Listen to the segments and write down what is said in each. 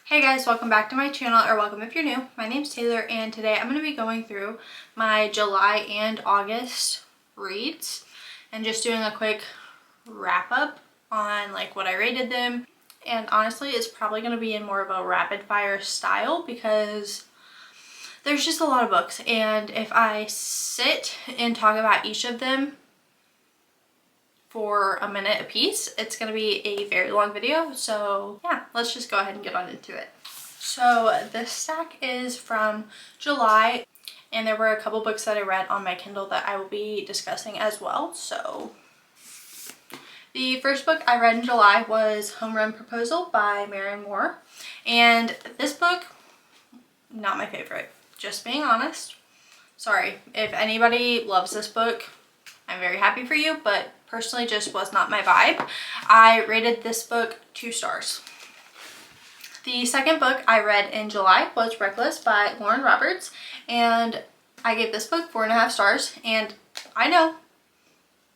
Hey guys, welcome back to my channel, or welcome if you're new. My name's Taylor and today I'm going to be going through my July and August reads and just doing a quick wrap up on like what I rated them. And honestly, it's probably going to be in more of a rapid fire style because there's just a lot of books, and if I sit and talk about each of them for a minute a piece, it's going to be a very long video. So yeah, let's just go ahead and get on into it. So this stack is from July, and there were a couple books that I read on my Kindle that I will be discussing as well. So the first book I read in July was Home Run Proposal by Mary Moore, and this book, not my favorite, just being honest. Sorry if anybody loves this book, I'm very happy for you, but personally just was not my vibe. I rated this book 2 stars. The second book I read in July was Reckless by Lauren Roberts, and I gave this book 4.5 stars. And I know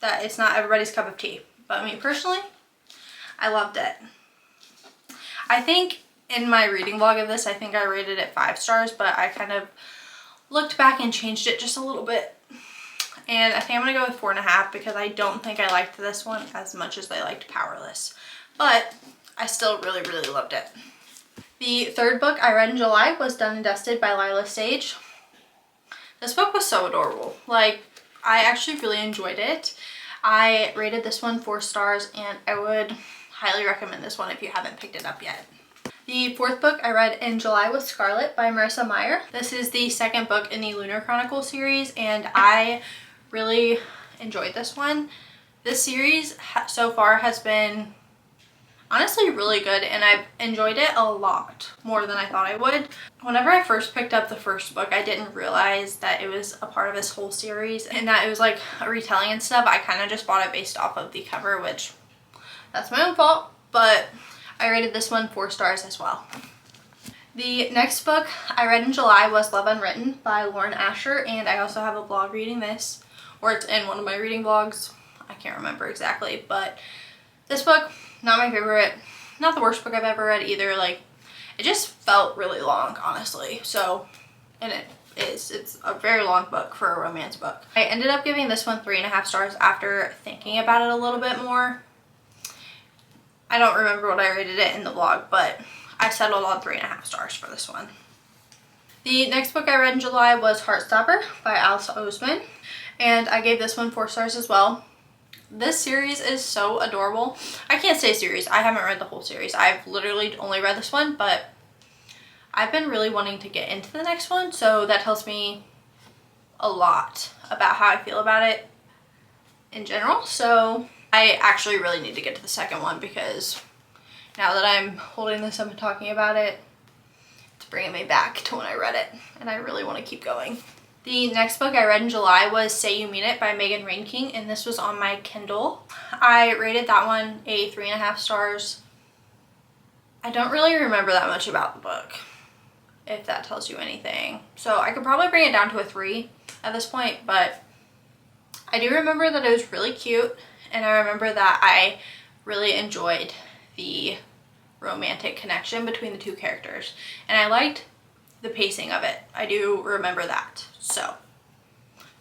that it's not everybody's cup of tea, but me personally, I loved it. I think in my reading vlog of this, I think I rated it 5 stars, but I kind of looked back and changed it just a little bit. And I think I'm going to go with 4.5 because I don't think I liked this one as much as I liked Powerless. But I still really loved it. The third book I read in July was Done and Dusted by Lila Sage. This book was so adorable. Like, I actually really enjoyed it. I rated this one 4 stars, and I would highly recommend this one if you haven't picked it up yet. The fourth book I read in July was Scarlet by Marissa Meyer. This is the second book in the Lunar Chronicle series, and I really enjoyed this one. This series so far has been honestly really good, and I've enjoyed it a lot more than I thought I would. Whenever I first picked up the first book, I didn't realize that it was a part of this whole series and that it was like a retelling and stuff. I kind of just bought it based off of the cover, which that's my own fault, but I rated this one 4 stars as well. The next book I read in July was Love Unwritten by Lauren Asher, and I also have a blog reading this, or it's in one of my reading vlogs. I can't remember exactly, but this book, not my favorite, not the worst book I've ever read either. Like, it just felt really long, honestly. So, and it's a very long book for a romance book. I ended up giving this one 3.5 stars after thinking about it a little bit more. I don't remember what I rated it in the vlog, but I settled on 3.5 stars for this one. The next book I read in July was Heartstopper by Alice Oseman, and I gave this one 4 stars as well. This series is so adorable. I can't say series, I haven't read the whole series. I've literally only read this one, but I've been really wanting to get into the next one, so that tells me a lot about how I feel about it in general. So I actually really need to get to the second one because now that I'm holding this up and talking about it, it's bringing me back to when I read it, and I really want to keep going. The next book I read in July was Say You Mean It by Megan Rainking, and this was on my Kindle. I rated that one a 3.5 stars. I don't really remember that much about the book, if that tells you anything. So I could probably bring it down to a 3 at this point, but I do remember that it was really cute, and I remember that I really enjoyed the romantic connection between the 2 characters, and I liked the pacing of it. I do remember that. So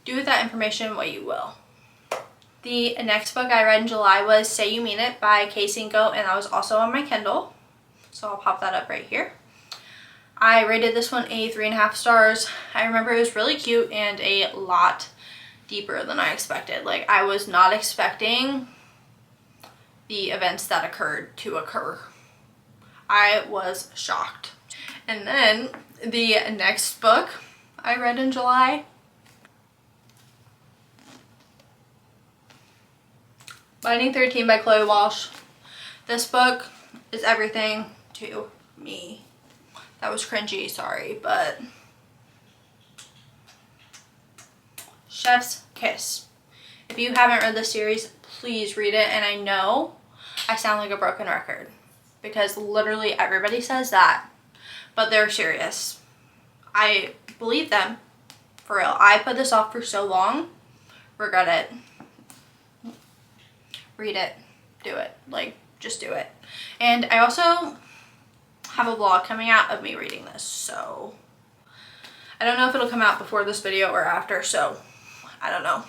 do with that information what you will. The next book I read in July was Say You Mean It by Kay Cinco, and that was also on my Kindle. So I'll pop that up right here. I rated this one a 3.5 stars. I remember it was really cute and a lot deeper than I expected. Like, I was not expecting the events that occurred to occur. I was shocked. And then the next book I read in July, Binding 13 by Chloe Walsh. This book is everything to me. That was cringy, sorry, but Chef's Kiss. If you haven't read this series, please read it. And I know I sound like a broken record because literally everybody says that, but they're serious. I believe them, for real. I put this off for so long. Regret it. Read it. Do it. Like, just do it. And I also have a vlog coming out of me reading this, so I don't know if it'll come out before this video or after, so I don't know.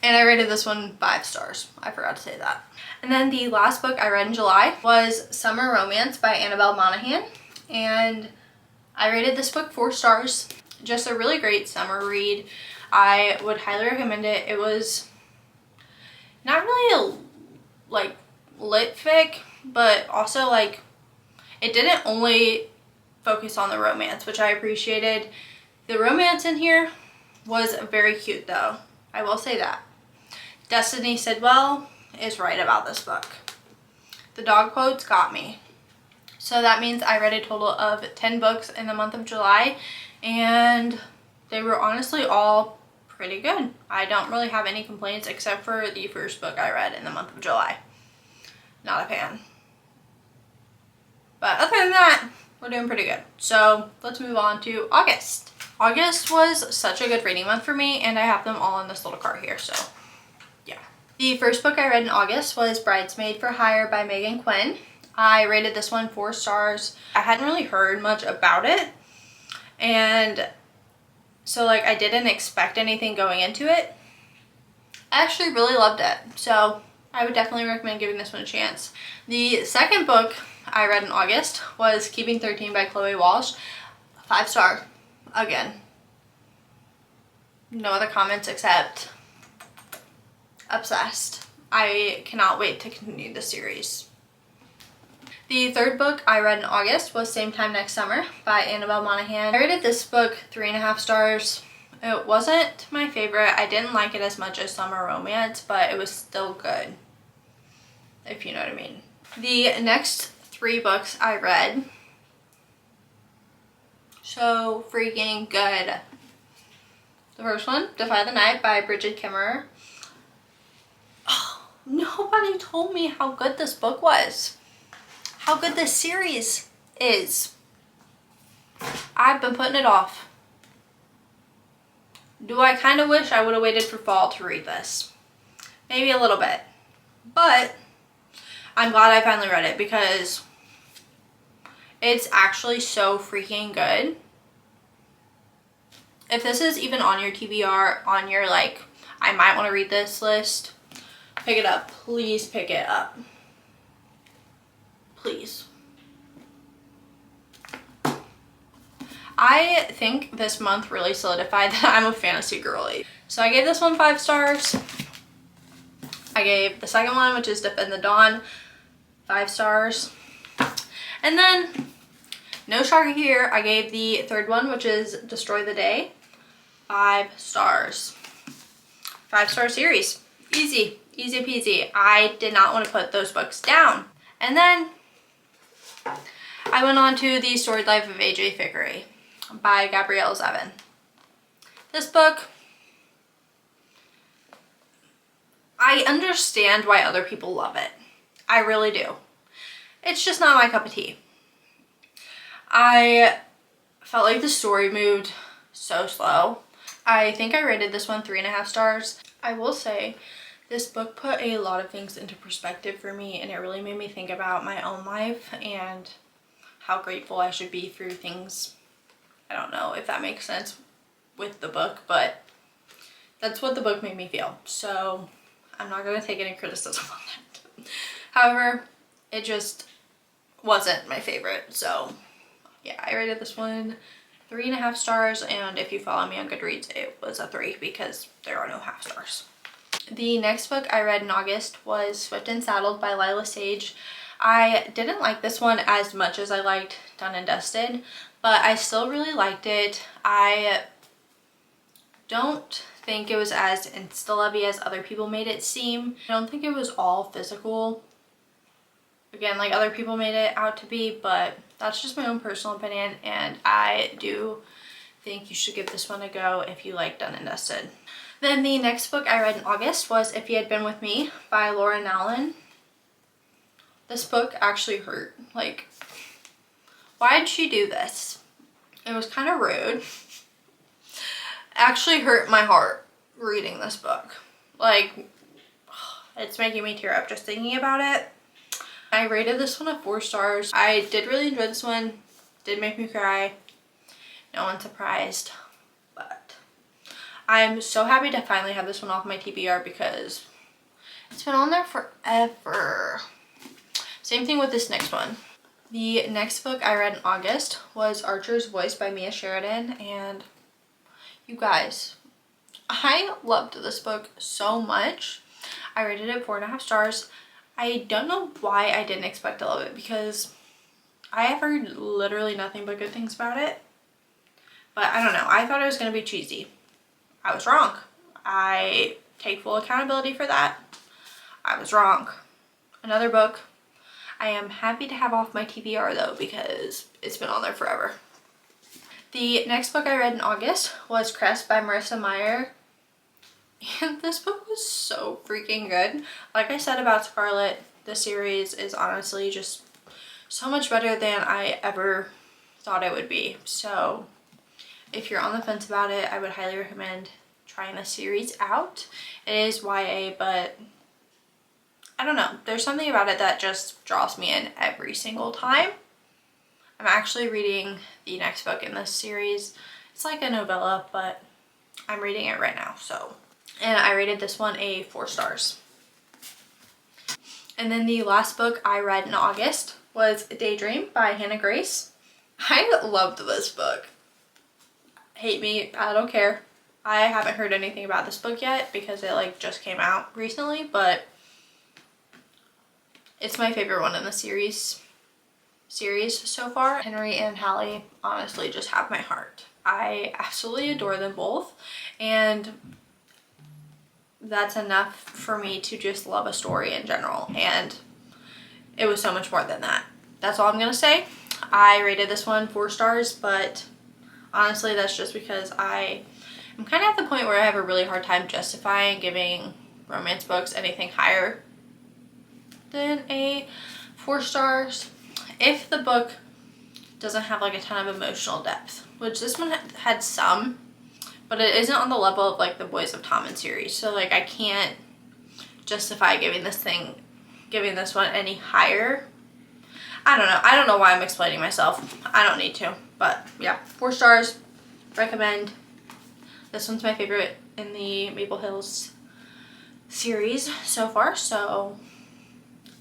And I rated this one 5 stars. I forgot to say that. And then the last book I read in July was Summer Romance by Annabelle Monaghan. And I rated this book 4 stars. Just a really great summer read. I would highly recommend it. It was not really a like lit fic, but also like it didn't only focus on the romance, which I appreciated. The romance in here was very cute though. I will say that. Destiny Sidwell is right about this book. The dog quotes got me. So that means I read a total of 10 books in the month of July, and they were honestly all pretty good. I don't really have any complaints except for the first book I read in the month of July. Not a fan. But other than that, we're doing pretty good. So let's move on to August. August was such a good reading month for me, and I have them all in this little cart here, so yeah. The first book I read in August was Bridesmaid for Hire by Megan Quinn. I rated this one 4 stars. I hadn't really heard much about it, and so like I didn't expect anything going into it. I actually really loved it, so I would definitely recommend giving this one a chance. The second book I read in August was Keeping 13 by Chloe Walsh. 5 star again. No other comments except obsessed. I cannot wait to continue the series. The third book I read in August was Same Time Next Summer by Annabelle Monaghan. I rated this book 3.5 stars. It wasn't my favorite. I didn't like it as much as Summer Romance, but it was still good, if you know what I mean. The next 3 books I read, so freaking good. The first one, Defy the Night by Bridget Kimmerer. Oh, nobody told me how good this book was. How good this series is. I've been putting it off. Do I kind of wish I would have waited for fall to read this? Maybe a little bit. But I'm glad I finally read it because it's actually so freaking good. If this is even on your TBR, on your like, I might want to read this list, pick it up. Please pick it up. Please. I think this month really solidified that I'm a fantasy girly. So I gave this one 5 stars. I gave the second one, which is Defend the Dawn, 5 stars. And then, no shocker here, I gave the third one, which is Destroy the Day, 5 stars. 5-star series. Easy. Easy peasy. I did not want to put those books down. And then I went on to The Storied Life of A.J. Thickery by Gabrielle Zevin. This book, I understand why other people love it. I really do. It's just not my cup of tea. I felt like the story moved so slow. I think I rated this one 3.5 stars. I will say this book put a lot of things into perspective for me, and it really made me think about my own life and how grateful I should be for things. I don't know if that makes sense with the book, but that's what the book made me feel. So I'm not going to take any criticism on that. However, it just wasn't my favorite. So yeah, I rated this one 3.5 stars, and if you follow me on Goodreads, it was a 3 because there are no half stars. The next book I read in August was Swift and Saddled by Lila Sage. I didn't like this one as much as I liked Done and Dusted, but I still really liked it. I don't think it was as insta-lovey as other people made it seem. I don't think it was all physical, again, like other people made it out to be, but that's just my own personal opinion, and I do think you should give this one a go if you like Done and Dusted. Then the next book I read in August was If He Had Been With Me by Laura Nallen. This book actually hurt. Like, why did she do this? It was kind of rude. It actually hurt my heart reading this book. Like, it's making me tear up just thinking about it. I rated this one a 4 stars. I did really enjoy this one. Did make me cry. No one's surprised. But I'm so happy to finally have this one off my TBR because it's been on there forever. Same thing with this next one. The next book I read in August was Archer's Voice by Mia Sheridan, and you guys, I loved this book so much. I rated it 4.5 stars. I don't know why I didn't expect to love it because I have heard literally nothing but good things about it. But I don't know. I thought it was going to be cheesy. I was wrong. I take full accountability for that. I was wrong. Another book I am happy to have off my TBR though because it's been on there forever. The next book I read in August was Crest by Marissa Meyer. And this book was so freaking good. Like I said about Scarlet, the series is honestly just so much better than I ever thought it would be. So if you're on the fence about it, I would highly recommend trying the series out. It is YA, but I don't know. There's something about it that just draws me in every single time. I'm actually reading the next book in this series. It's like a novella, but I'm reading it right now, so. And I rated this one a 4 stars. And then the last book I read in August was Daydream by Hannah Grace. I loved this book. Hate me, I don't care. I haven't heard anything about this book yet because it like just came out recently, but it's my favorite one in the series so far. Henry and Hallie honestly just have my heart. I absolutely adore them both, and that's enough for me to just love a story in general, and it was so much more than that. That's all I'm gonna say. I rated this one 4 stars, but honestly that's just because I'm kind of at the point where I have a really hard time justifying giving romance books anything higher than a 4 stars if the book doesn't have like a ton of emotional depth, which this one had some, but it isn't on the level of like the Boys of Tommen series. So like I can't justify giving this one any higher. I don't know why I'm explaining myself. I don't need to, but yeah, 4 stars, recommend. This one's my favorite in the Maple Hills series so far, so.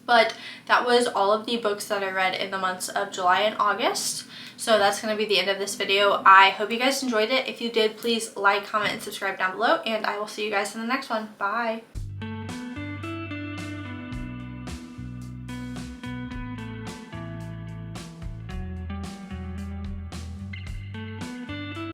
But that was all of the books that I read in the months of July and August. So that's going to be the end of this video. I hope you guys enjoyed it. If you did, please like, comment, and subscribe down below. And I will see you guys in the next one. Bye.